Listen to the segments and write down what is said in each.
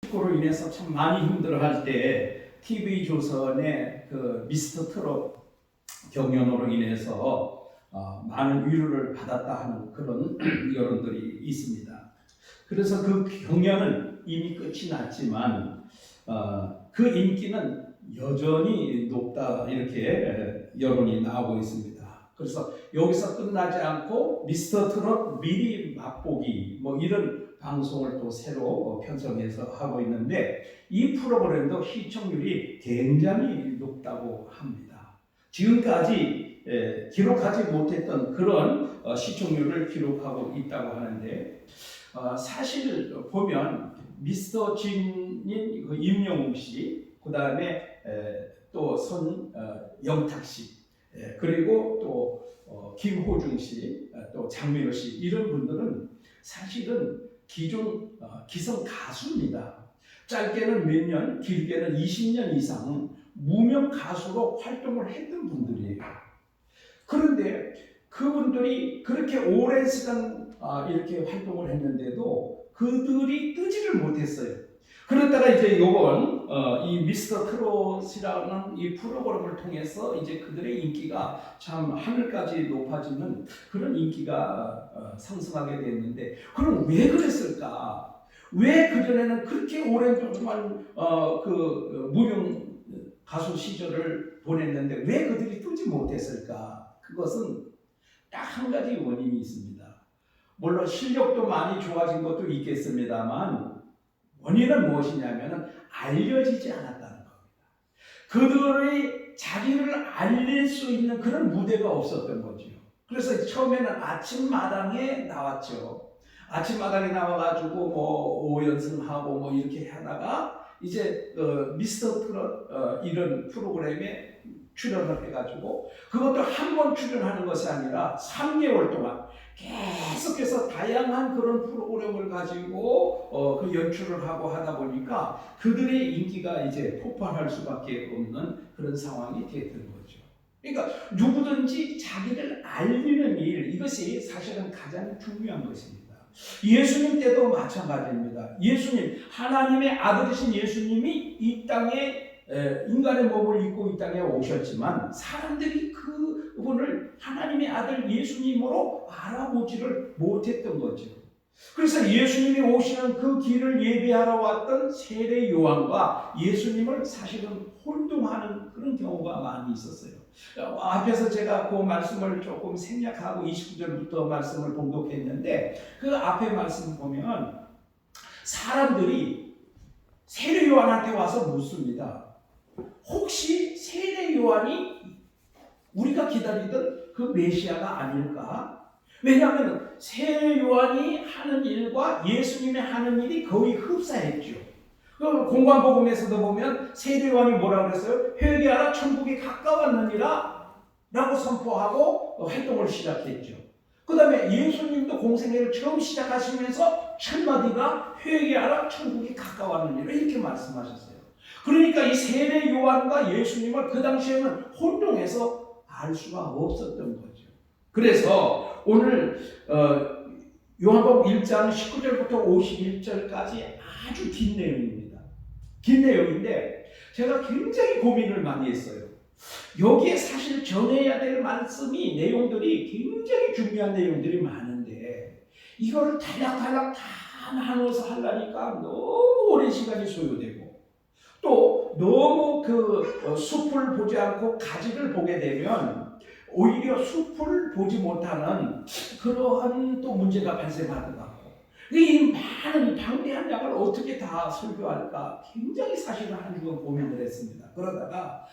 그로 인해서 참 많이 힘들어할 때 TV조선의 그 미스터 트롯 경연으로 인해서 많은 위로를 받았다 하는 그런 여론들이 있습니다. 그래서 그 경연은 이미 끝이 났지만 그 인기는 여전히 높다 이렇게 여론이 나오고 있습니다. 그래서 여기서 끝나지 않고 미스터 트롯 미리 맛보기 뭐 이런 방송을 또 새로 편성해서 하고 있는데 이 프로그램도 시청률이 굉장히 높다고 합니다. 지금까지 기록하지 못했던 그런 시청률을 기록하고 있다고 하는데 사실 보면 미스터 진인 임영웅 씨, 그 다음에 또 영탁 씨, 그리고 또 김호중 씨, 또 장민호 씨 이런 분들은 사실은 기존 기성 가수입니다. 짧게는 몇 년, 길게는 20년 이상 무명 가수로 활동을 했던 분들이에요. 그런데 그분들이 그렇게 오랜 시간 이렇게 활동을 했는데도 그들이 뜨지를 못했어요. 그러다가 이제 요번 이 미스터 트롯이라는 이 프로그램을 통해서 이제 그들의 인기가 참 하늘까지 높아지는 그런 인기가 상승하게 됐는데, 그럼 왜 그랬을까? 왜 그전에는 그렇게 오랜 동안 그 무명 가수 시절을 보냈는데 왜 그들이 뜨지 못했을까? 그것은 딱 한 가지 원인이 있습니다. 물론 실력도 많이 좋아진 것도 있겠습니다만 원인은 무엇이냐면 알려지지 않았다는 겁니다. 그들의 자기를 알릴 수 있는 그런 무대가 없었던 거죠. 그래서 처음에는 아침마당에 나왔죠. 아침마당에 나와가지고 뭐 오연승하고 뭐 이렇게 하다가 이제 미스터 트롯 이런 프로그램에 출연을 해가지고 그것도 한 번 출연하는 것이 아니라 3개월 동안 계속해서 다양한 그런 프로그램을 가지고 그 연출을 하고 하다 보니까 그들의 인기가 이제 폭발할 수밖에 없는 그런 상황이 됐던 거죠. 그러니까 누구든지 자기를 알리는 일, 이것이 사실은 가장 중요한 것입니다. 예수님 때도 마찬가지입니다. 예수님, 하나님의 아들이신 예수님이 이 땅에 인간의 몸을 입고 이 땅에 오셨지만 사람들이 그분을 하나님의 아들 예수님으로 알아보지를 못했던 거죠. 그래서 예수님이 오시는 그 길을 예비하러 왔던 세례 요한과 예수님을 사실은 혼동하는 그런 경우가 많이 있었어요. 앞에서 제가 그 말씀을 조금 생략하고 29절부터 말씀을 봉독했는데 그 앞에 말씀 보면 사람들이 세례 요한한테 와서 묻습니다. 혹시 세례 요한이 우리가 기다리던 그 메시아가 아닐까? 왜냐하면 세례 요한이 하는 일과 예수님이 하는 일이 거의 흡사했죠. 공관복음에서도 보면 세례 요한이 뭐라고 그랬어요? 회개하라 천국이 가까웠느니라 라고 선포하고 활동을 시작했죠. 그 다음에 예수님도 공생애를 처음 시작하시면서 첫 마디가 회개하라 천국이 가까웠느니라 이렇게 말씀하셨어요. 그러니까 이 세례 요한과 예수님을 그 당시에는 혼동해서 알 수가 없었던 거죠. 그래서 오늘 요한복음 1장 19절부터 51절까지 아주 긴 내용입니다. 긴 내용인데 제가 굉장히 고민을 많이 했어요. 여기에 사실 전해야 될 말씀이 내용들이 굉장히 중요한 내용들이 많은데 이거를 탈락탈락 다 나눠서 하려니까 너무 오랜 시간이 소요되고 또 너무 그 숲을 보지 않고 가지를 보게 되면 오히려 숲을 보지 못하는 그러한 또 문제가 발생하는 것 같고 이 많은 방대한 양을 어떻게 다 설교할까 굉장히 사실은 한 주간 고민을 했습니다. 그러다가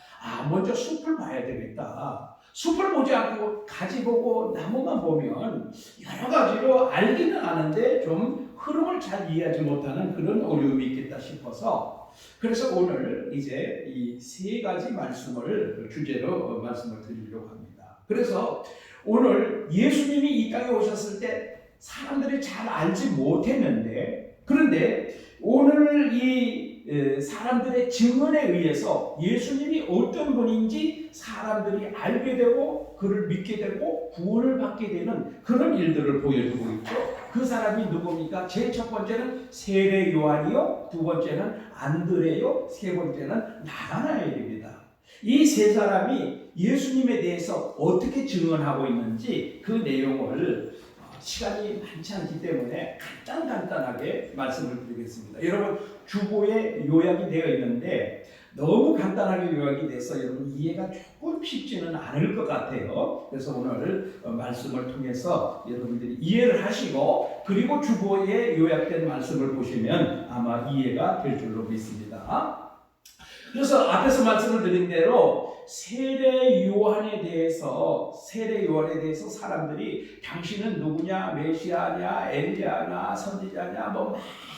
먼저 숲을 봐야 되겠다. 숲을 보지 않고 가지 보고 나무만 보면 여러 가지로 알기는 아는데 좀 흐름을 잘 이해하지 못하는 그런 어려움이 있겠다 싶어서 그래서 오늘 이제 이 세 가지 말씀을 주제로 말씀을 드리려고 합니다. 그래서 오늘 예수님이 이 땅에 오셨을 때 사람들이 잘 알지 못했는데 그런데 오늘 이 사람들의 증언에 의해서 예수님이 어떤 분인지 사람들이 알게 되고 그를 믿게 되고 구원을 받게 되는 그런 일들을 보여주고 있죠. 그 사람이 누굽니까? 제일 첫 번째는 세례 요한이요, 두 번째는 안드레요, 세 번째는 나다나엘입니다. 이 세 사람이 예수님에 대해서 어떻게 증언하고 있는지 그 내용을 시간이 많지 않기 때문에 간단하게 말씀을 드리겠습니다. 여러분, 주보에 요약이 되어 있는데 너무 간단하게 요약이 돼서 여러분 이해가 조금 쉽지는 않을 것 같아요. 그래서 오늘 말씀을 통해서 여러분들이 이해를 하시고 그리고 주보에 요약된 말씀을 보시면 아마 이해가 될 줄로 믿습니다. 그래서 앞에서 말씀을 드린 대로 세례 요한에 대해서 사람들이 당신은 누구냐, 메시아냐, 엘리야냐, 선지자냐 막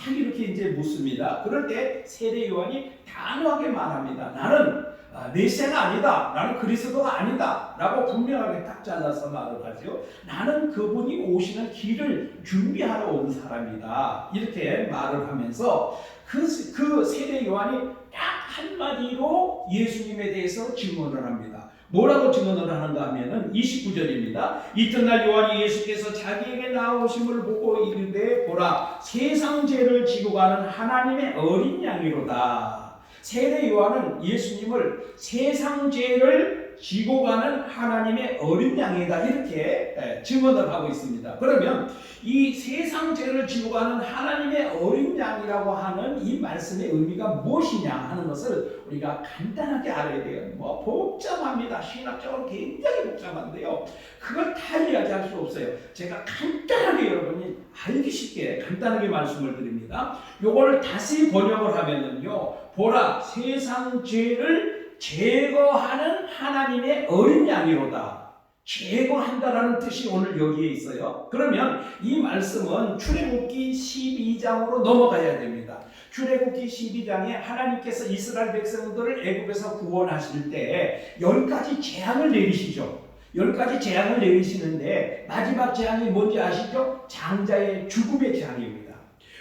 이렇게 이제 묻습니다. 그럴 때 세례 요한이 단호하게 말합니다. 나는 메시아가 아니다. 나는 그리스도가 아니다. 라고 분명하게 딱 잘라서 말을 하죠. 나는 그분이 오시는 길을 준비하러 온 사람이다. 이렇게 말을 하면서 그 세례 요한이 딱 한마디로 예수님에 대해서 증언을 합니다. 뭐라고 증언을 하는가 하면은 29절입니다. 이튿날 요한이 예수께서 자기에게 나오심을 보고 이르되 보라, 세상 죄를 지고 가는 하나님의 어린 양이로다. 세례 요한은 예수님을 세상 죄를 지고 가는 하나님의 어린 양이다 이렇게 증언을 하고 있습니다. 그러면 이 세상 죄를 지고 가는 하나님의 어린 양이라고 하는 이 말씀의 의미가 무엇이냐 하는 것을 우리가 간단하게 알아야 돼요. 복잡합니다. 신학적으로 굉장히 복잡한데요. 그걸 다 이야기할 수 없어요. 제가 간단하게 여러분이 알기 쉽게 간단하게 말씀을 드립니다. 요거를 다시 번역을 하면은요. 보라, 세상 죄를 제거하는 하나님의 어린 양이로다. 제거한다라는 뜻이 오늘 여기에 있어요. 그러면 이 말씀은 출애굽기 12장으로 넘어가야 됩니다. 출애굽기 12장에 하나님께서 이스라엘 백성들을 애굽에서 구원하실 때 10가지 재앙을 내리시죠. 10가지 재앙을 내리시는데 마지막 재앙이 뭔지 아시죠? 장자의 죽음의 재앙입니다.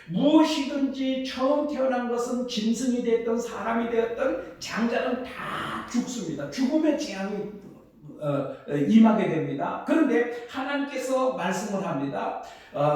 무엇이든지 처음 태어난 것은 짐승이 되었던 사람이 되었던 장자는 다 죽습니다. 죽음의 재앙이 임하게 됩니다. 그런데 하나님께서 말씀을 합니다.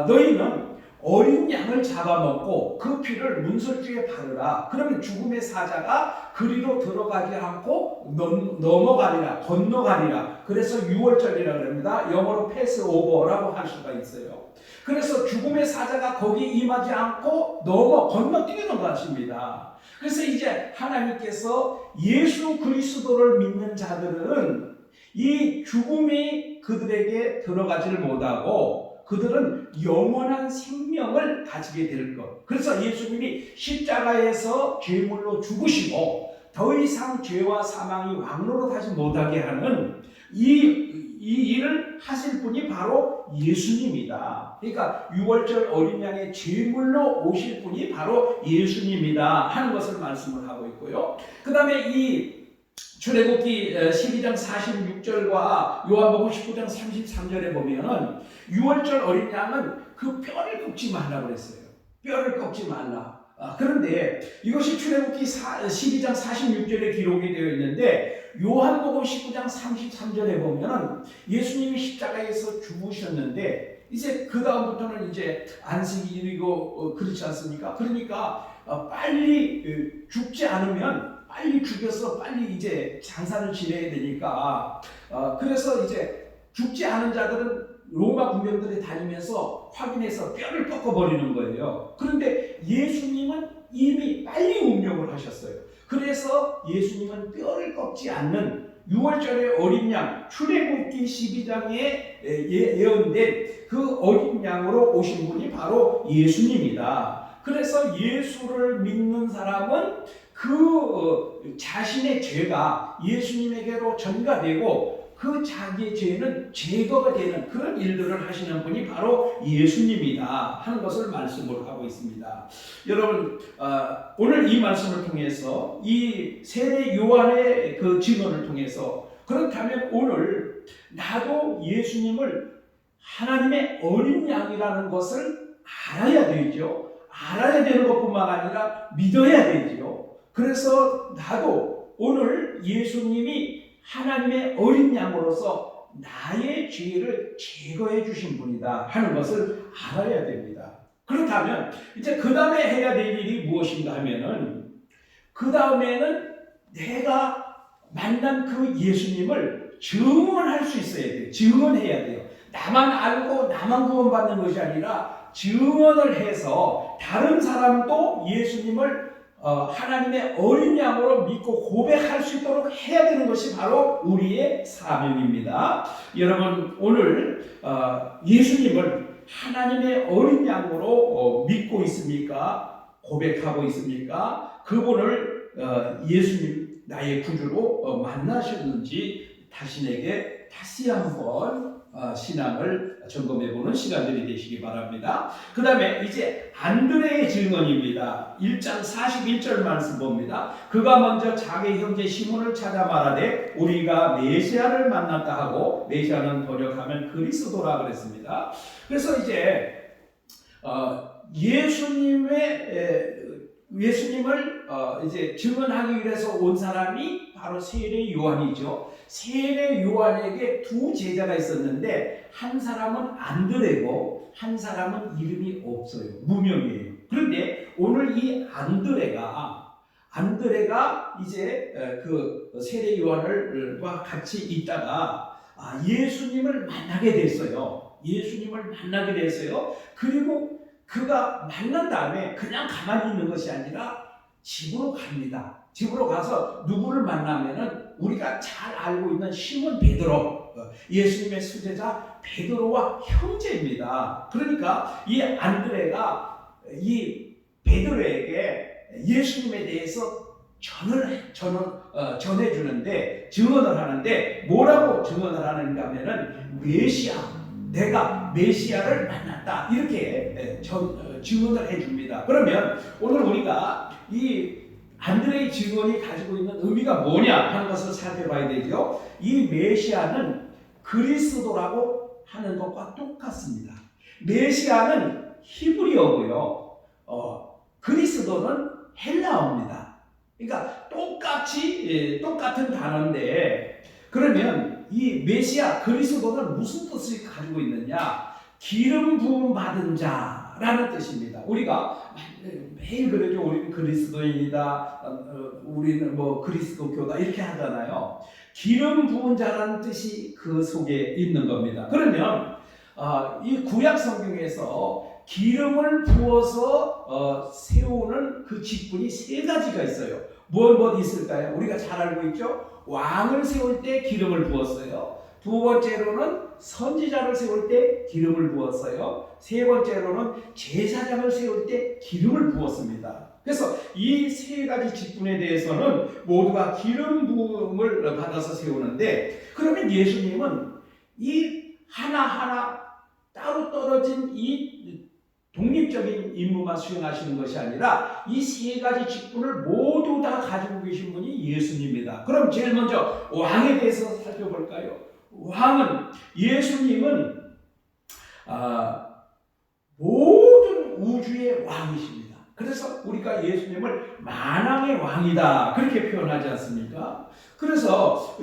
너희는 어린 양을 잡아먹고 그 피를 문설주에 바르라. 그러면 죽음의 사자가 그리로 들어가지 않고 넘어가리라, 건너가리라. 그래서 6월절이라고 합니다. 영어로 패스오버라고 할 수가 있어요. 그래서 죽음의 사자가 거기에 임하지 않고 건너뛰는 것입니다. 그래서 이제 하나님께서 예수 그리스도를 믿는 자들은 이 죽음이 그들에게 들어가지를 못하고 그들은 영원한 생명을 가지게 될 것. 그래서 예수님이 십자가에서 죄물로 죽으시고 더 이상 죄와 사망이 왕노릇하지 못하게 하는 이 일을 하실 분이 바로 예수님이다. 그러니까 6월절 어린 양의 제물로 오실 분이 바로 예수님이다 하는 것을 말씀을 하고 있고요. 그 다음에 이 출애굽기 12장 46절과 요한복음 19장 33절에 보면은 6월절 어린 양은 그 뼈를 꺾지 말라고 그랬어요. 뼈를 꺾지 말라. 그런데 이것이 출애굽기 12장 46절에 기록이 되어 있는데 요한복음 19장 33절에 보면은 예수님이 십자가에서 죽으셨는데 이제 그 다음부터는 이제 안식일이고 그렇지 않습니까? 그러니까 빨리 죽지 않으면 빨리 죽여서 빨리 이제 장사를 지내야 되니까 그래서 이제 죽지 않은 자들은 로마 군병들이 다니면서 확인해서 뼈를 꺾어버리는 거예요. 그런데 예수님은 이미 빨리 운명을 하셨어요. 그래서 예수님은 뼈를 꺾지 않는 6월절의 어린 양, 출애굽기 12장에 예언된 그 어린 양으로 오신 분이 바로 예수님이다. 그래서 예수를 믿는 사람은 그 자신의 죄가 예수님에게로 전가되고 그 자기의 죄는 제거가 되는 그런 일들을 하시는 분이 바로 예수님이다 하는 것을 말씀을 하고 있습니다. 여러분 오늘 이 말씀을 통해서 이 세례 요한의 그 증언을 통해서 그렇다면 오늘 나도 예수님을 하나님의 어린 양이라는 것을 알아야 되죠. 알아야 되는 것뿐만 아니라 믿어야 되죠. 그래서 나도 오늘 예수님이 하나님의 어린 양으로서 나의 죄를 제거해 주신 분이다 하는 것을 알아야 됩니다. 그렇다면 이제 그 다음에 해야 될 일이 무엇인가 하면은, 그 다음에는 내가 만난 그 예수님을 증언할 수 있어야 돼요. 증언해야 돼요. 나만 알고 나만 구원받는 것이 아니라 증언을 해서 다른 사람도 예수님을 하나님의 어린 양으로 믿고 고백할 수 있도록 해야 되는 것이 바로 우리의 사명입니다. 여러분, 오늘 예수님을 하나님의 어린 양으로 믿고 있습니까? 고백하고 있습니까? 그분을 예수님 나의 구주로 만나셨는지 자신에게 다시 한번 신앙을 점검해보는 시간들이 되시기 바랍니다. 그 다음에 이제 안드레의 증언입니다. 1장 41절 말씀 봅니다. 그가 먼저 자기 형제 시몬을 찾아 말하되 우리가 메시아를 만났다 하고, 메시아는 번역하면 그리스도라 그랬습니다. 그래서 이제 예수님을 이제 증언하기 위해서 온 사람이 바로 세례 요한이죠. 세례 요한에게 두 제자가 있었는데 한 사람은 안드레고 한 사람은 이름이 없어요. 무명이에요. 그런데 오늘 이 안드레가 이제 그 세례 요한과 같이 있다가 예수님을 만나게 됐어요. 그리고 그가 만난 다음에 그냥 가만히 있는 것이 아니라 집으로 갑니다. 집으로 가서 누구를 만나면은 우리가 잘 알고 있는 시몬 베드로, 예수님의 수제자 베드로와 형제입니다. 그러니까 이 안드레가 이 베드로에게 예수님에 대해서 전해주는데, 증언을 하는데 뭐라고 증언을 하는가 하면은 내가 메시아를 만났다, 이렇게 증언을 해줍니다. 그러면 오늘 우리가 이 안드레의 증언이 가지고 있는 의미가 뭐냐 하는 것을 살펴봐야 되죠. 이 메시아는 그리스도라고 하는 것과 똑같습니다. 메시아는 히브리어고요. 그리스도는 헬라어입니다. 그러니까 똑같은 단어인데, 그러면 이 메시아 그리스도는 무슨 뜻을 가지고 있느냐? 기름 부음 받은 자라는 뜻입니다. 우리가 매일 그러죠. 우리는 그리스도인이다, 우리는 뭐 그리스도교다, 이렇게 하잖아요. 기름 부은 자라는 뜻이 그 속에 있는 겁니다. 그러면 이 구약 성경에서 기름을 부어서 세우는 그 직분이 세 가지가 있어요. 뭐 있을까요? 우리가 잘 알고 있죠. 왕을 세울 때 기름을 부었어요. 두 번째로는 선지자를 세울 때 기름을 부었어요. 세 번째로는 제사장을 세울 때 기름을 부었습니다. 그래서 이 세 가지 직분에 대해서는 모두가 기름 부음을 받아서 세우는데, 그러면 예수님은 이 하나하나 따로 떨어진 이 독립적인 임무만 수행하시는 것이 아니라 이 세 가지 직분을 모두 다 가지고 계신 분이 예수님입니다. 그럼 제일 먼저 왕에 대해서 살펴볼까요? 예수님은 모든 우주의 왕이십니다. 그래서 우리가 예수님을 만왕의 왕이다, 그렇게 표현하지 않습니까? 그래서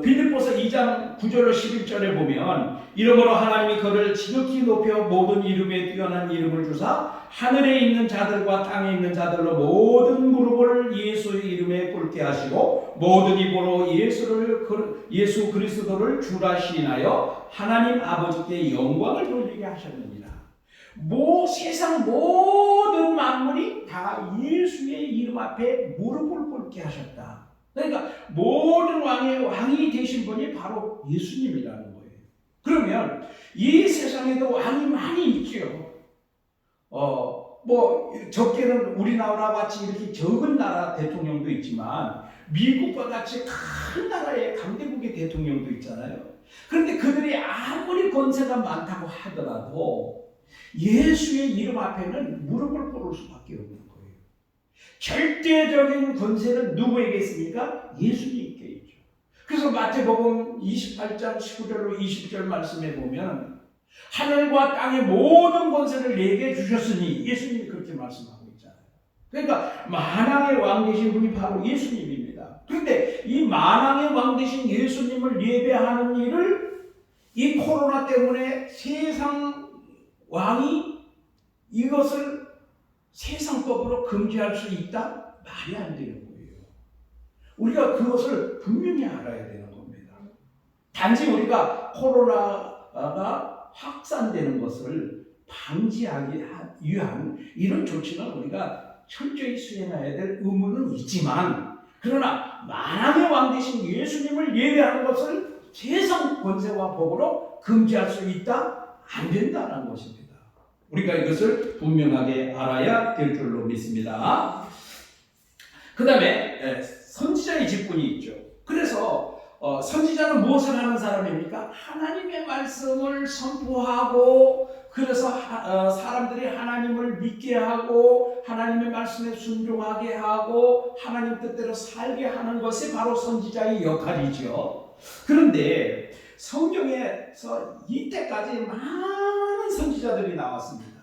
빌립보서 2장 9절로 11절에 보면, 이러므로 하나님이 그를 지극히 높여 모든 이름에 뛰어난 이름을 주사 하늘에 있는 자들과 땅에 있는 자들로 모든 무릎을 예수의 이름에 꿇게 하시고 모든 입으로 예수 그리스도를 주라 시인하여 하나님 아버지께 영광을 돌리게 하셨느니라. 세상 모든 만물이 다 예수의 이름 앞에 무릎을 꿇게 하셨다. 그러니까 모든 왕이 되신 분이 바로 예수님이라는 거예요. 그러면 이 세상에도 왕이 많이 있죠. 적게는 우리나라와 같이 이렇게 적은 나라 대통령도 있지만 미국과 같이 큰 나라의 강대국의 대통령도 있잖아요. 그런데 그들이 아무리 권세가 많다고 하더라도 예수의 이름 앞에는 무릎을 꿇을 수밖에 없는 거예요. 절대적인 권세는 누구에게 있습니까? 예수님께 있죠. 그래서 마태복음 28장 19절로 20절 말씀에 보면 하늘과 땅의 모든 권세를 내게 주셨으니, 예수님이 그렇게 말씀하고 있잖아요. 그러니까 만왕의 왕 되신 분이 바로 예수님입니다. 그런데 이 만왕의 왕 되신 예수님을 예배하는 일을 이 코로나 때문에 세상 왕이 이것을 세상법으로 금지할 수 있다? 말이 안 되는 거예요. 우리가 그것을 분명히 알아야 되는 겁니다. 단지 우리가 코로나가 확산되는 것을 방지하기 위한 이런 조치는 우리가 철저히 수행해야 될 의무는 있지만, 그러나 만왕의 왕 되신 예수님을 예배하는 것을 세상 권세와 법으로 금지할 수 있다? 안 된다는 것입니다. 우리가 이것을 분명하게 알아야 될 줄로 믿습니다. 그 다음에 선지자의 직분이 있죠. 그래서 선지자는 무엇을 하는 사람입니까? 하나님의 말씀을 선포하고, 그래서 사람들이 하나님을 믿게 하고 하나님의 말씀에 순종하게 하고 하나님 뜻대로 살게 하는 것이 바로 선지자의 역할이죠. 그런데 성경에서 이때까지 많은 선지자들이 나왔습니다.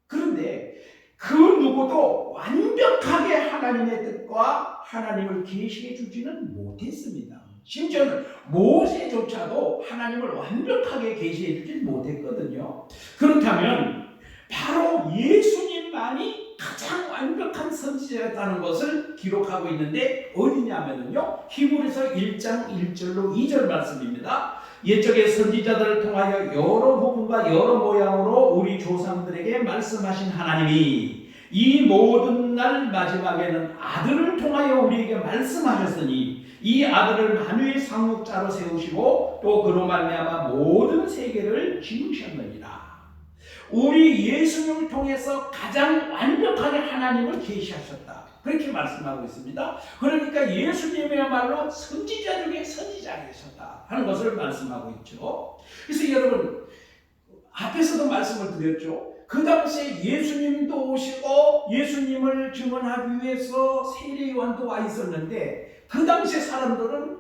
그런데 그 누구도 완벽하게 하나님의 뜻과 하나님을 계시해 주지는 못했습니다. 심지어는 모세조차도 하나님을 완벽하게 계시해 주지 못했거든요. 그렇다면 바로 예수님만이 가장 완벽한 선지자였다는 것을 기록하고 있는데 어디냐면요, 히브리서 1장 1절로 2절 말씀입니다. 옛적의 선지자들을 통하여 여러 부분과 여러 모양으로 우리 조상들에게 말씀하신 하나님이 이 모든 날 마지막에는 아들을 통하여 우리에게 말씀하셨으니 이 아들을 만유의 상속자로 세우시고 또 그로 말미암아 모든 세계를 지으셨느니라. 우리 예수님을 통해서 가장 완벽하게 하나님을 계시하셨다, 그렇게 말씀하고 있습니다. 그러니까 예수님이야말로 선지자 중에 선지자이셨다 하는 것을 말씀하고 있죠. 그래서 여러분, 앞에서도 말씀을 드렸죠. 그 당시에 예수님도 오시고 예수님을 증언하기 위해서 세례요한도 와 있었는데, 그 당시에 사람들은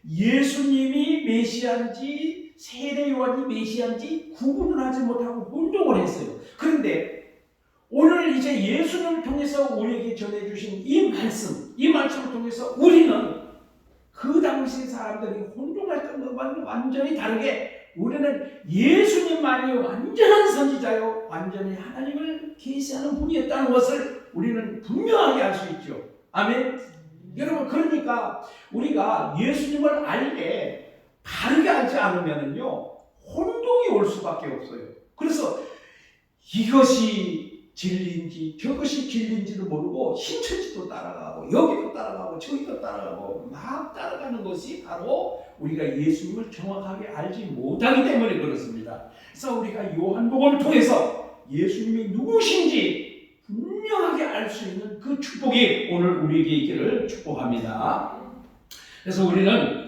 예수님이 메시아인지 세례요한이 메시아인지 구분을 하지 못하고 혼동을 했어요. 그런데 오늘 이제 예수님을 통해서 우리에게 전해주신 이 말씀을 통해서 우리는 그 당시 사람들이 혼동했던 것과는 완전히 다르게 우리는 예수님만이 완전한 선지자요, 완전히 하나님을 계시하는 분이었다는 것을 우리는 분명하게 알 수 있죠. 아멘. 여러분, 그러니까 우리가 예수님을 알게 바르게 알지 않으면요 혼동이 올 수밖에 없어요. 그래서 이것이 진리인지 저것이 진리인지도 모르고 신천지도 따라가고 여기도 따라가고 저기도 따라가고 막 따라가는 것이 바로 우리가 예수님을 정확하게 알지 못하기 때문에 그렇습니다. 그래서 우리가 요한복음을 통해서 예수님이 누구신지 분명하게 알 수 있는 그 축복이 오늘 우리에게 있기를 축복합니다. 그래서 우리는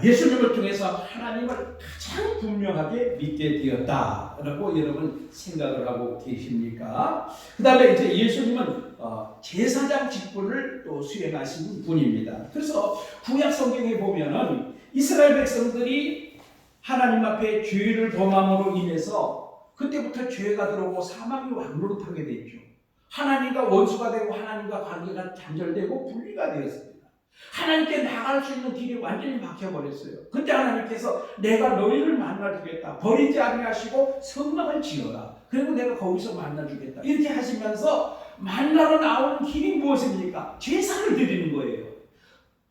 예수님을 통해서 하나님을 가장 분명하게 믿게 되었다라고 여러분 생각을 하고 계십니까? 그 다음에 이제 예수님은 제사장 직분을 또 수행하신 분입니다. 그래서 구약 성경에 보면은 이스라엘 백성들이 하나님 앞에 죄를 범함으로 인해서 그때부터 죄가 들어오고 사망이 왕노릇하게 됐죠. 하나님과 원수가 되고 하나님과 관계가 단절되고 분리가 되었습니다. 하나님께 나갈 수 있는 길이 완전히 막혀버렸어요. 그때 하나님께서 내가 너희를 만나주겠다, 버리지 아니하시고 성막을 지어라, 그리고 내가 거기서 만나주겠다, 이렇게 하시면서 만나러 나오는 길이 무엇입니까? 제사를 드리는 거예요.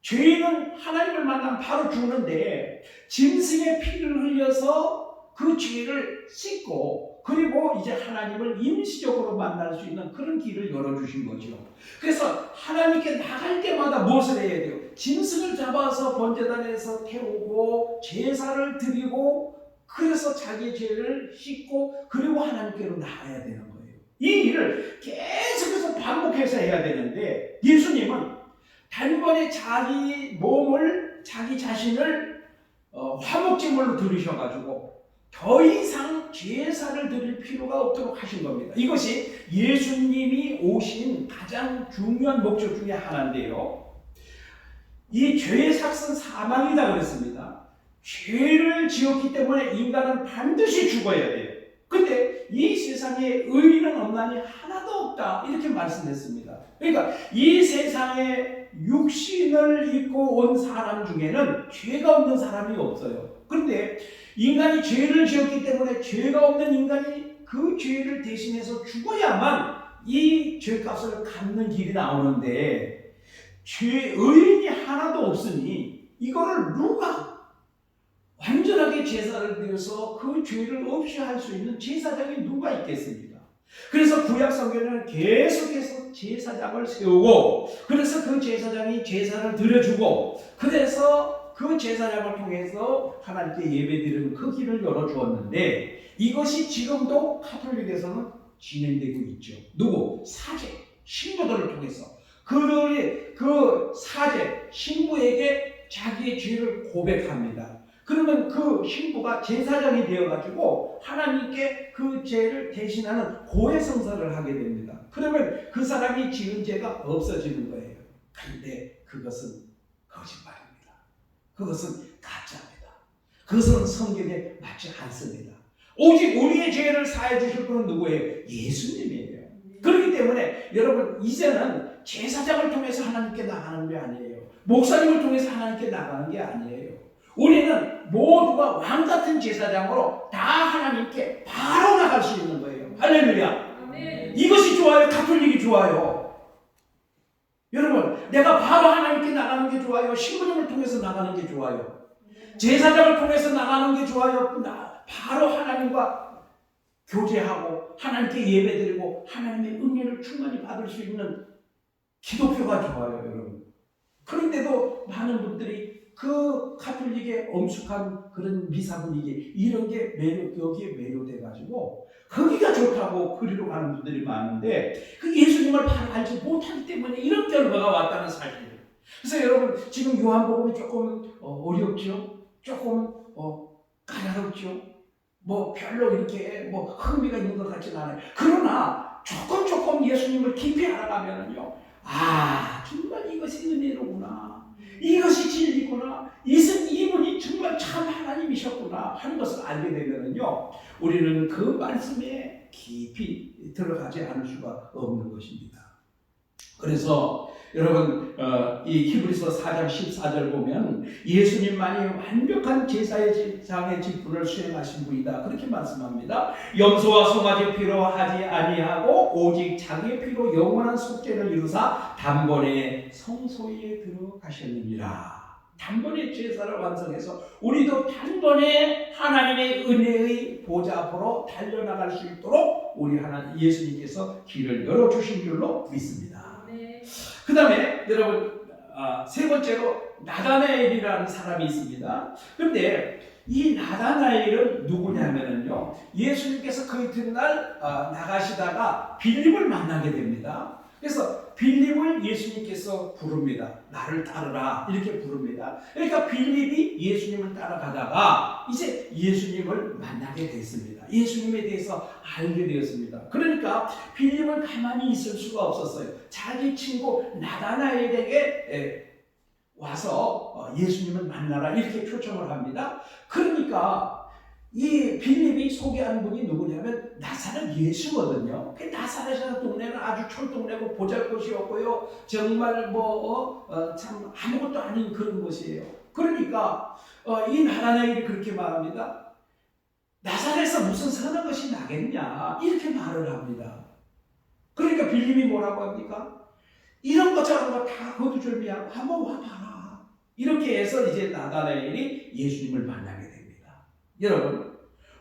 죄인은 하나님을 만나면 바로 죽는데 짐승의 피를 흘려서 그 죄를 씻고 그리고 이제 하나님을 임시적으로 만날 수 있는 그런 길을 열어주신 거죠. 그래서 하나님께 나갈 때마다 무엇을 해야 돼요? 짐승을 잡아서 번제단에서 태우고 제사를 드리고 그래서 자기의 죄를 씻고 그리고 하나님께로 나가야 되는 거예요. 이 일을 계속해서 반복해서 해야 되는데 예수님은 단번에 자기 몸을, 자기 자신을 화목제물로 드리셔가지고 더 이상 제사를 드릴 필요가 없도록 하신 겁니다. 이것이 예수님이 오신 가장 중요한 목적 중에 하나인데요. 이 죄의 삭은 사망이다 그랬습니다. 죄를 지었기 때문에 인간은 반드시 죽어야 돼요. 근데 이 세상에 의인은 없나니 하나도 없다, 이렇게 말씀했습니다. 그러니까 이 세상에 육신을 입고 온 사람 중에는 죄가 없는 사람이 없어요. 그런데 인간이 죄를 지었기 때문에 죄가 없는 인간이 그 죄를 대신해서 죽어야만 이 죄값을 갚는 길이 나오는데 의인이 하나도 없으니 이거를 누가 완전하게 제사를 드려서 그 죄를 없이 할 수 있는 제사장이 누가 있겠습니까? 그래서 구약 성경에는 계속해서 제사장을 세우고 그래서 그 제사장이 제사를 드려주고 그래서 그 제사장을 통해서 하나님께 예배드리는 그 길을 열어주었는데 이것이 지금도 가톨릭에서는 진행되고 있죠. 누구? 사제, 신부들을 통해서 그 사제, 신부에게 자기의 죄를 고백합니다. 그러면 그 신부가 제사장이 되어가지고 하나님께 그 죄를 대신하는 고해성사를 하게 됩니다. 그러면 그 사람이 지은 죄가 없어지는 거예요. 그런데 그것은 거짓말입니다. 그것은 가짜입니다. 그것은 성경에 맞지 않습니다. 오직 우리의 죄를 사해 주실 분은 누구예요? 예수님이에요. 그렇기 때문에 여러분 이제는 제사장을 통해서 하나님께 나가는 게 아니에요. 목사님을 통해서 하나님께 나가는 게 아니에요. 우리는 모두가 왕같은 제사장으로 다 하나님께 바로 나갈 수 있는 거예요. 할렐루야. 아멘. 이것이 좋아요? 가톨릭이 좋아요? 여러분 내가 바로 하나님께 나가는 게 좋아요? 신부님을 통해서 나가는 게 좋아요? 제사장을 통해서 나가는 게 좋아요? 바로 하나님과 교제하고 하나님께 예배드리고 하나님의 은혜를 충만히 받을 수 있는 기독교가 좋아요, 여러분. 그런데도 많은 분들이 그 가톨릭의 엄숙한 그런 미사 분위기 이런 게 여기에 매료돼가지고 거기가 좋다고 그리로 가는 분들이 많은데 그 예수님을 바로 알지 못하기 때문에 이런 결과가 왔다는 사실이에요. 그래서 여러분 지금 요한복음이 조금 어렵죠, 조금 까다롭죠, 뭐 별로 이렇게 흥미가 있는 것 같지는 않아요. 그러나 조금 예수님을 깊이 알아가면은요, 정말 이것이 은혜로구나, 이것이 진리구나, 이분이 정말 참 하나님이셨구나 하는 것을 알게 되면은요, 우리는 그 말씀에 깊이 들어가지 않을 수가 없는 것입니다. 그래서 여러분 이 히브리서 4장 14절 보면 예수님만이 완벽한 제사장의 직분을 수행하신 분이다 그렇게 말씀합니다. 염소와 송아지 피로 하지 아니하고 오직 자기의 피로 영원한 속죄를 이루사 단번에 성소에 들어가셨느니라. 단번에 제사를 완성해서 우리도 단번에 하나님의 은혜의 보좌 앞으로 달려나갈 수 있도록 우리 하나님 예수님께서 길을 열어주신 줄로 믿습니다. 그 다음에 여러분 세 번째로 나다나엘이라는 사람이 있습니다. 그런데 이 나다나엘은 누구냐면요, 예수님께서 그 이튿날 나가시다가 빌립을 만나게 됩니다. 그래서 빌립을 예수님께서 부릅니다. 나를 따르라 이렇게 부릅니다. 그러니까 빌립이 예수님을 따라가다가 이제 예수님을 만나게 됐습니다. 예수님에 대해서 알게 되었습니다. 그러니까 빌립은 가만히 있을 수가 없었어요. 자기 친구 나다나엘에게 와서 예수님을 만나라 이렇게 초청을 합니다. 그러니까 이 빌립이 소개한 분이 누구냐면 나사렛 예수거든요. 그 나사렛이라는 동네는 아주 촌동네고 보잘것이었고요, 정말 참 아무것도 아닌 그런 곳이에요. 그러니까 이 나다나엘이 그렇게 말합니다. 나사렛에서 무슨 선한 것이 나겠냐 이렇게 말을 합니다. 그러니까 빌립이 뭐라고 합니까? 이런 것 저런 거 다 거두절미하고 한번 와봐라 이렇게 해서 이제 나다나엘이 예수님을 만나게 됩니다. 여러분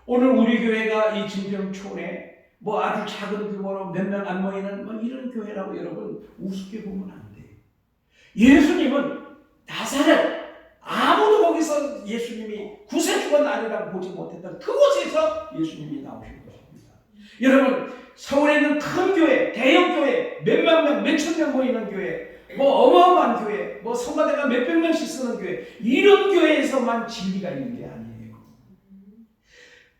오늘 우리 교회가 이 진평촌에 아주 작은 규모로 몇 명 안 모이는 이런 교회라고 여러분 우습게 보면 안 돼요. 예수님은 나사렛, 아무도 거기서 예수님이 구세주가 나리라고 보지 못했던 그곳에서 예수님이 나오신 것입니다. 여러분 서울에 있는 큰 교회, 대형 교회, 몇만 명, 몇천 명 모이는 교회, 어마어마한 교회, 성가대가 몇백 명씩 쓰는 교회, 이런 교회에서만 진리가 있는 게 아니에요.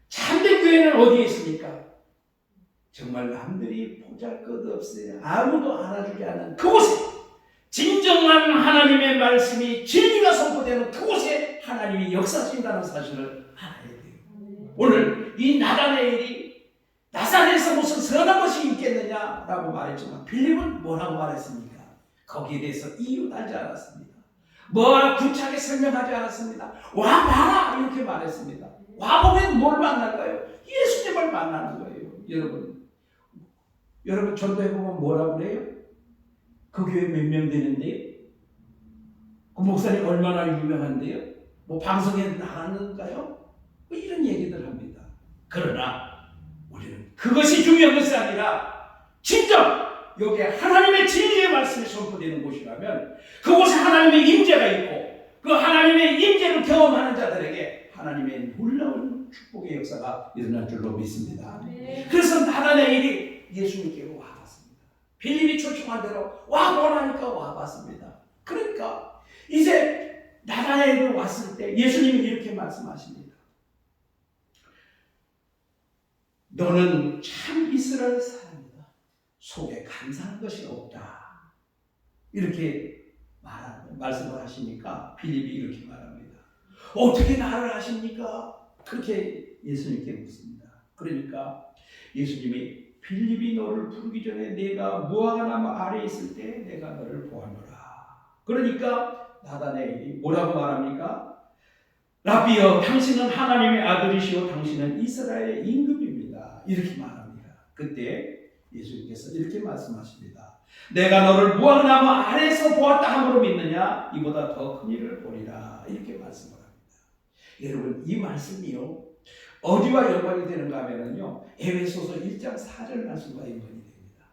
참된 교회는 어디에 있습니까? 정말 남들이 보잘것없이 아무도 알아주지 않는 그곳에, 진정한 하나님의 말씀이 진리가 선포되는 그곳에 하나님이 역사하신다는 사실을 알아야 돼요. 오늘 이 나다나엘이 나사렛에서 무슨 선한 것이 있겠느냐라고 말했지만 빌립은 뭐라고 말했습니까? 거기에 대해서 이유 달지 않았습니다. 뭐 구차하게 설명하지 않았습니다. 와봐라 이렇게 말했습니다. 와보면 뭘 만날까요? 예수님을 만나는 거예요. 여러분 전도해보면 뭐라고 그래요? 그 교회 몇 명 되는데요? 그 목사님 얼마나 유명한데요? 뭐 방송에 나갔는가요? 뭐 이런 얘기들 합니다. 그러나 우리는 그것이 중요한 것이 아니라 진정 여기에 하나님의 진리의 말씀이 선포되는 곳이라면 그곳에 하나님의 임재가 있고 그 하나님의 임재를 경험하는 자들에게 하나님의 놀라운 축복의 역사가 일어날 줄로 믿습니다. 그래서 나다나엘이 예수님께로 와봤습니다. 빌립이 초청한 대로 와보라니까 와봤습니다. 그러니까 이제 나다나엘이 왔을 때 예수님이 이렇게 말씀하십니다. 너는 참 이스라엘 사람이다. 속에 감사한 것이 없다. 이렇게 말씀을 하시니까 빌립이 이렇게 말합니다. 어떻게 나를 아십니까? 그렇게 예수님께 묻습니다. 그러니까 예수님이 빌립이 너를 부르기 전에 내가 무화과 나무 아래에 있을 때 내가 너를 보았노라. 그러니까 나다나엘이 뭐라고 말합니까? 라비여 당신은 하나님의 아들이시오 당신은 이스라엘의 임금입니다. 이렇게 말합니다. 그때 예수님께서 이렇게 말씀하십니다. 내가 너를 무화과나무 아래에서 보았다 함으로 믿느냐? 이보다 더 큰 일을 보리라. 이렇게 말씀을 합니다. 여러분 이 말씀이요 어디와 연관이 되는가 하면요 에베소서 1장 4절 말씀과 연관이 됩니다.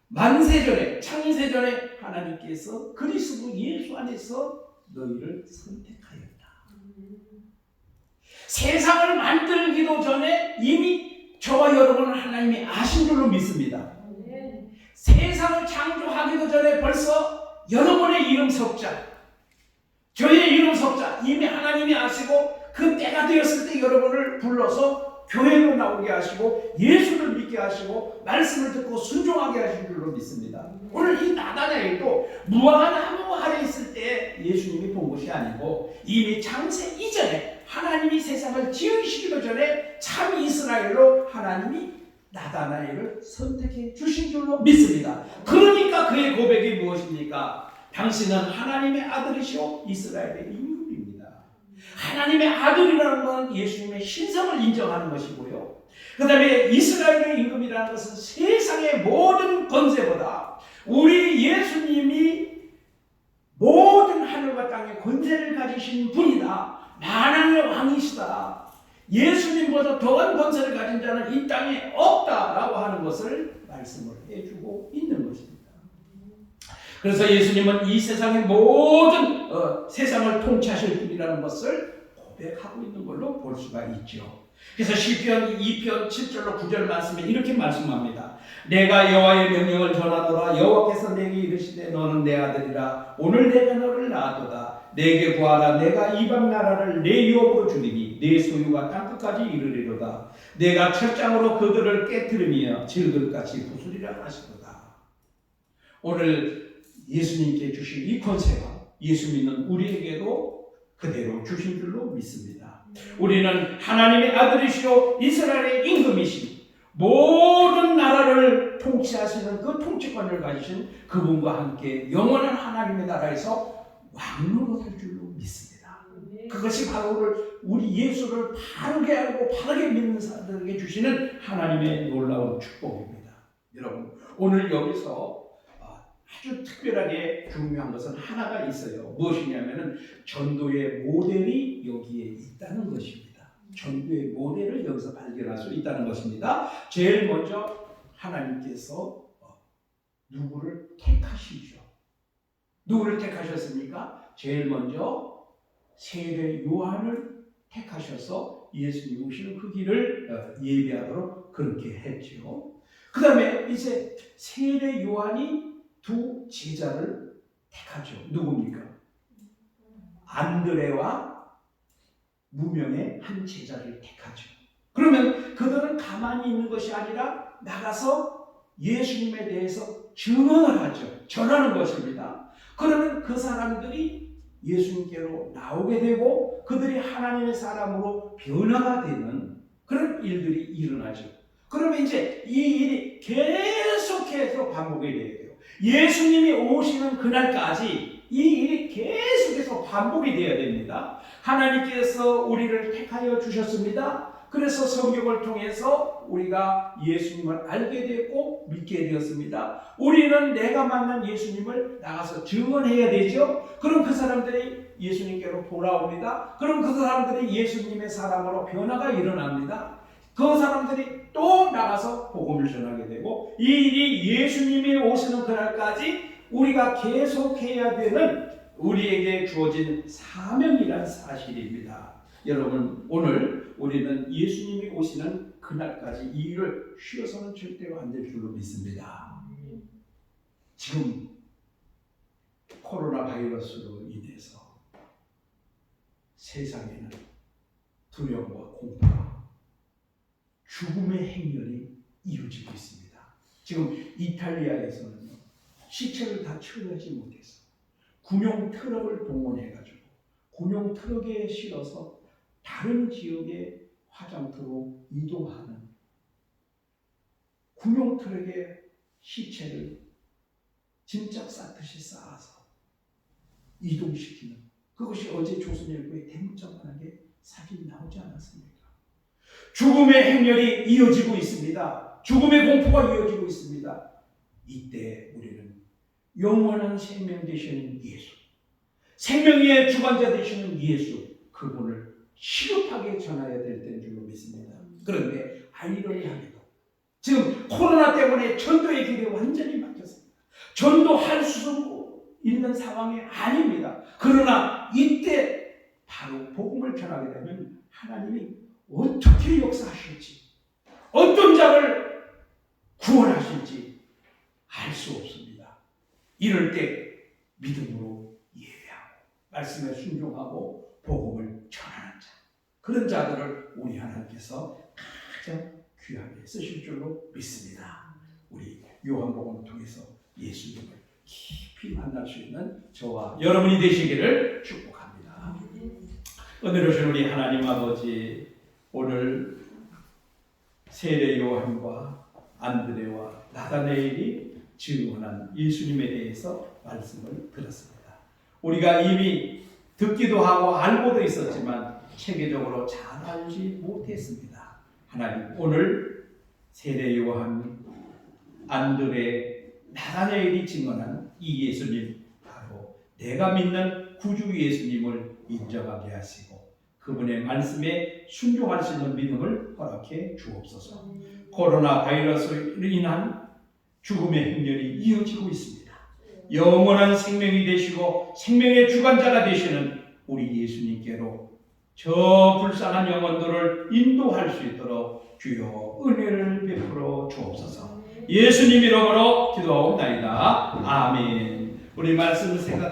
만세전에 창세전에 하나님께서 그리스도 예수 안에서 너희를 선택하였다. 세상을 만들기도 전에 이미 저와 여러분은 하나님이 아신 줄로 믿습니다. 세상을 창조하기도 전에 벌써 여러분의 이름 석자, 저의 이름 석자 이미 하나님이 아시고 그 때가 되었을 때 여러분을 불러서 교회로 나오게 하시고 예수를 믿게 하시고 말씀을 듣고 순종하게 하신 줄로 믿습니다. 오늘 이 나다나엘도 무화과 나무 아래 있을 때 예수님이 본 것이 아니고 이미 창세 이전에 하나님이 세상을 지으시기도 전에 참 이스라엘로 하나님이 나다나엘을 선택해 주신 줄로 믿습니다. 그러니까 그의 고백이 무엇입니까? 당신은 하나님의 아들이시오 이스라엘의 임금입니다. 하나님의 아들이라는 것은 예수님의 신성을 인정하는 것이고요. 그 다음에 이스라엘의 임금이라는 것은 세상의 모든 권세보다 우리 예수님이 모든 하늘과 땅의 권세를 가지신 분이다. 만왕의 왕이시다. 예수님보다 더한 권세를 가진 자는 이 땅에 없다라고 하는 것을 말씀을 해주고 있는 것입니다. 그래서 예수님은 이 세상의 모든 세상을 통치하실 분이라는 것을 고백하고 있는 걸로 볼 수가 있죠. 그래서 시편 2편 7절로 9절 말씀에 이렇게 말씀합니다. 내가 여호와의 명령을 전하노라. 여호와께서 내게 이르시되 너는 내 아들이라. 오늘 내가 너를 낳았도다. 내게 구하라. 내가 이방 나라를 내 유업으로 주리니 내 소유가 땅끝까지 이르리로다. 내가 철장으로 그들을 깨뜨리며 질그릇같이 부수리라 하시도다. 오늘 예수님께 주신 이 권세가 예수 믿는 우리에게도 그대로 주신 줄로 믿습니다. 우리는 하나님의 아들이시오 이스라엘의 임금이신 모든 나라를 통치하시는 그 통치권을 가지신 그분과 함께 영원한 하나님의 나라에서 왕노로 살 줄로 믿습니다. 그것이 바로 우리 예수를 바르게 알고 바르게 믿는 사람들에게 주시는 하나님의 놀라운 축복입니다. 여러분 오늘 여기서 아주 특별하게 중요한 것은 하나가 있어요. 무엇이냐면은 전도의 모델이 여기에 있다는 것입니다. 전도의 모델을 여기서 발견할 수 있다는 것입니다. 제일 먼저 하나님께서 누구를 택하시죠. 누구를 택하셨습니까? 제일 먼저 세례 요한을 택하셔서 예수님 오시는 그 길을 예비하도록 그렇게 했죠. 그 다음에 이제 세례 요한이 두 제자를 택하죠. 누굽니까? 안드레와 무명의 한 제자를 택하죠. 그러면 그들은 가만히 있는 것이 아니라 나가서 예수님에 대해서 증언을 하죠. 전하는 것입니다. 그러면 그 사람들이 예수님께로 나오게 되고 그들이 하나님의 사람으로 변화가 되는 그런 일들이 일어나죠. 그러면 이제 이 일이 계속해서 반복이 돼요. 예수님이 오시는 그날까지 이 일이 계속해서 반복이 되어야 됩니다. 하나님께서 우리를 택하여 주셨습니다. 그래서 성경을 통해서 우리가 예수님을 알게 되었고 믿게 되었습니다. 우리는 내가 만난 예수님을 나가서 증언해야 되죠. 그럼 그 사람들이 예수님께로 돌아옵니다. 그럼 그 사람들이 예수님의 사랑으로 변화가 일어납니다. 그 사람들이 또 나가서 복음을 전하게 되고, 이 일이 예수님이 오시는 그날까지 우리가 계속해야 되는 우리에게 주어진 사명이란 사실입니다. 여러분, 오늘 우리는 예수님이 오시는 그날까지 이 일을 쉬어서는 절대로 안 될 줄로 믿습니다. 지금 코로나 바이러스로 인해서 세상에는 두려움과 공포와 죽음의 행렬이 이루어지고 있습니다. 지금 이탈리아에서는 시체를 다 처리하지 못해서 군용 트럭을 동원해가지고 군용 트럭에 실어서 다른 지역의 화장터로 이동하는, 군용 트럭에 시체를 짐짝 싸듯이 쌓아서 이동시키는, 그것이 어제 조선일보에 대문짝만하게 사진이 나오지 않았습니까? 죽음의 행렬이 이어지고 있습니다. 죽음의 공포가 이어지고 있습니다. 이때 우리는 영원한 생명 되시는 예수, 생명의 주관자 되시는 예수, 그분을 시급하게 전해야 될 때인 줄로 믿습니다. 그런데 아이러니하게도 지금 코로나 때문에 전도의 길이 완전히 막혔습니다. 전도할 수 있는 상황이 아닙니다. 그러나 이때 바로 복음을 전하게 되면 하나님이 어떻게 역사하실지, 어떤 자를 구원하실지 알 수 없습니다. 이럴 때 믿음으로 예배하고 말씀에 순종하고 복음을 전하는 자, 그런 자들을 우리 하나님께서 가장 귀하게 쓰실 줄로 믿습니다. 우리 요한복음을 통해서 예수님을 깊이 만날 수 있는 저와 여러분이 되시기를 축복합니다. 은혜로 주신 우리 하나님 아버지, 오늘 세례 요한과 안드레와 나다나엘이 증언한 예수님에 대해서 말씀을 들었습니다. 우리가 이미 듣기도 하고 알고도 있었지만 체계적으로 잘 알지 못했습니다. 하나님, 오늘 세례 요한, 안드레, 나다나엘이 증언한 이 예수님, 바로 내가 믿는 구주 예수님을 인정하게 하시고 그분의 말씀에 순종할 수 있는 믿음을 허락해 주옵소서. 코로나 바이러스로 인한 죽음의 행렬이 이어지고 있습니다. 영원한 생명이 되시고 생명의 주관자가 되시는 우리 예수님께로 저 불쌍한 영혼들을 인도할 수 있도록 주여 은혜를 베풀어 주옵소서. 예수님 이름으로 기도하옵나이다. 아멘. 우리 말씀을 생각하시고